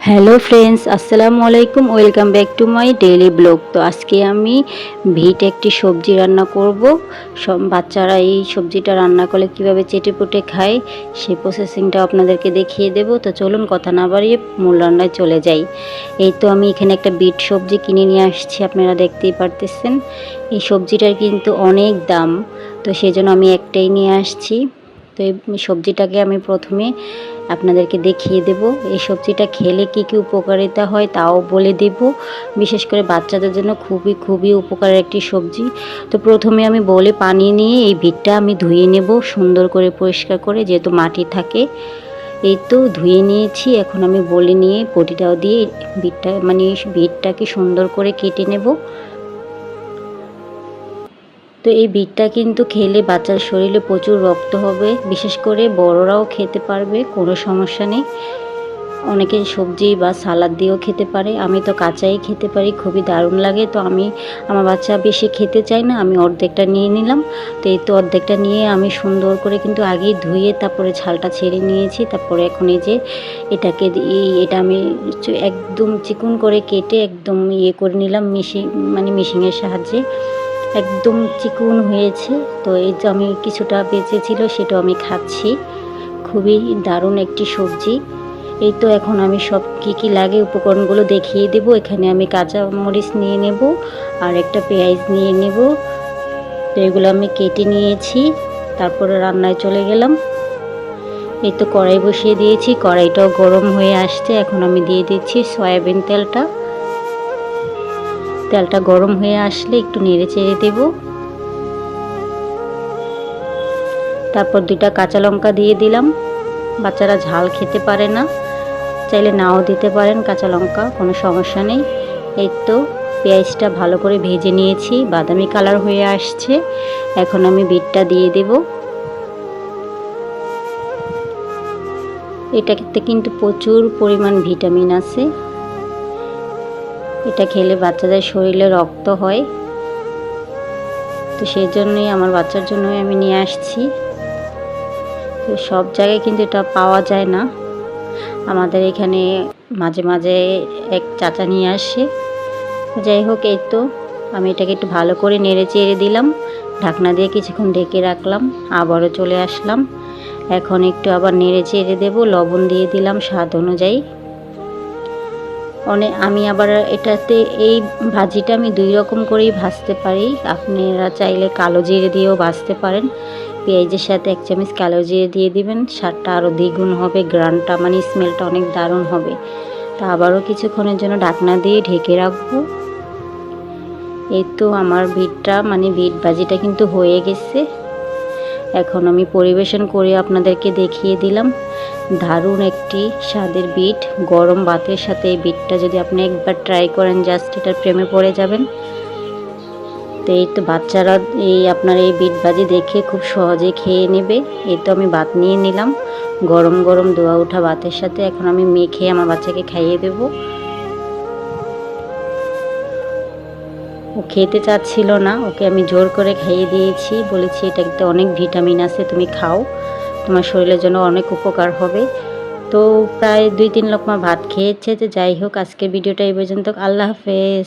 Hello friends, আসসালামু আলাইকুম। Welcome back to my daily blog. তো আজকে আমি ভিট একটি সবজি রান্না করব। সব বাচ্চারা এই সবজিটা রান্না করলে কিভাবে চেটেপুটে খায় সেই প্রসেসিংটা আপনাদেরকে দেখিয়ে দেব। তো চলুন কথা না বাড়িয়ে মূল রান্নায় চলে যাই। এই তো আমি এখানে একটা বিট সবজি কিনে নিয়ে আসছি, আপনারা দেখতেই পারতেছেন। এই সবজিটার কিন্তু অনেক দাম, তো সেই জন্য আমি একটাই নিয়ে আসছি। তো এই সবজিটাকে আমি প্রথমে আপনাদেরকে দেখিয়ে দেব। এই সবজিটা খেলে কি কি উপকারিতা হয় তাও বলে দেব। বিশেষ করে বাচ্চাদের জন্য খুবই খুবই উপকারের একটি সবজি। তো প্রথমে আমি বলে পানি নিয়ে এই ভিটটা আমি ধুয়ে নেব সুন্দর করে, পরিষ্কার করে, যেহেতু মাটি থাকে। এই তো ধুয়ে নিয়েছি। এখন আমি বলে নিয়ে পটিটাও দিয়ে ভিটটাকে সুন্দর করে কেটে নেব। তো এই বিটটা কিন্তু খেলে বাচ্চার শরীরে প্রচুর রক্ত হবে, বিশেষ করে বড়রাও খেতে পারবে, কোনো সমস্যা নেই। অনেকে সবজি বা সালাদ দিয়েও খেতে পারে, আমি তো কাঁচাই খেতে পারি, খুবই দারুণ লাগে। তো আমার বাচ্চা বেশি খেতে চায় না, আমি অর্ধেকটা নিয়ে নিলাম। তো এই তো অর্ধেকটা নিয়ে আমি সুন্দর করে কিন্তু আগেই ধুয়ে তারপরে ছালটা ছেড়ে নিয়েছি। তারপরে এখন এই যে এটা আমি একদম চিকন করে কেটে একদম করে নিলাম, মেশিনের সাহায্যে একদম চিকন হয়েছে। তো এই যে আমি কিছুটা বেঁচেছিল সেটাও আমি খাচ্ছি। খুবই দারুণ একটি সবজি। এই তো এখন আমি সব কি লাগে উপকরণগুলো দেখিয়ে দেব। এখানে আমি কাঁচা মরিচ নিয়ে নেব আর একটা পেঁয়াজ নিয়ে নেব। তো এগুলো আমি কেটে নিয়েছি। তারপরে রান্নায় চলে গেলাম। এই তো কড়াই বসিয়ে দিয়েছি, কড়াইটাও গরম হয়ে আসছে। এখন আমি দিয়ে দিচ্ছি সয়াবিন তেলটা। তেলটা গরম হয়ে আসলে একটু নেড়ে চেড়ে দেব। তারপর 2টা কাঁচা লঙ্কা দিয়ে দিলাম। বাচ্চারা ঝাল খেতে পারে না, চাইলে নাও দিতে পারেন কাঁচা লঙ্কা, কোনো সমস্যা নেই। এই তো পেঁয়াজটা ভালো করে ভেজে নিয়েছি, বাদামি কালার হয়ে আসছে। এখন আমি বিটটা দিয়ে দেব। এটাতে কিন্তু প্রচুর পরিমাণ ভিটামিন আছে, এটা খেলে বাচ্চাদের শরীরে রক্ত হয়। তো সেই জন্যই আমার বাচ্চার জন্যই আমি নিয়ে আসছি। তো সব জায়গায় কিন্তু এটা পাওয়া যায় না, আমাদের এখানে মাঝে মাঝে এক চাচা নিয়ে আসে। যাই হোক, এই তো আমি এটাকে একটু ভালো করে নেড়ে চেড়ে দিলাম, ঢাকনা দিয়ে কিছুক্ষণ ঢেকে রাখলাম, আবারও চলে আসলাম। এখন একটু আবার নেড়ে চেড়ে দেবো, লবণ দিয়ে দিলাম স্বাদ অনুযায়ী। আমি আবার এটাতে এই ভাজিটা আমি 2 রকম করেই ভাজতে পারি। আপনারা চাইলে কালো জিরে দিয়েও ভাজতে পারেন। পেঁয়াজের সাথে 1 চামচ কালো জিরে দিয়ে দিবেন, স্বাদটা আরও দ্বিগুণ হবে, গ্রানটা স্মেলটা অনেক দারুণ হবে। তা আবারও কিছুক্ষণের জন্য ঢাকনা দিয়ে ঢেকে রাখবো। এই তো আমার বিট ভাজিটা কিন্তু হয়ে গেছে। এখন আমি পরিবেশন করে আপনাদেরকে দেখিয়ে দিলাম। দারুণ একটি স্বাদের বিট, গরম ভাতের সাথে এই বিটটা যদি আপনি একবার ট্রাই করেন, জাস্ট এটার প্রেমে পড়ে যাবেন। তো এই তো বাচ্চারা আপনার এই বিট ভাজি দেখে খুব সহজে খেয়ে নেবে। এই তো আমি ভাত নিয়ে নিলাম, গরম গরম ধোয়া ওঠা ভাতের সাথে। এখন আমি মেখে আমার বাচ্চাকে খাইয়ে দেব। ও খেতে চাচ্ছিল না, ওকে আমি জোর করে খাইয়ে দিয়েছি, বলেছি এটাতে অনেক ভিটামিন আছে, তুমি খাও, তোমার শরীরের জন্য অনেক উপকার হবে। তো প্রায় 2-3 লোকমা ভাত খেয়েছে। তো যাই হোক, আজকের ভিডিওটা এই পর্যন্ত। আল্লাহ হাফেজ।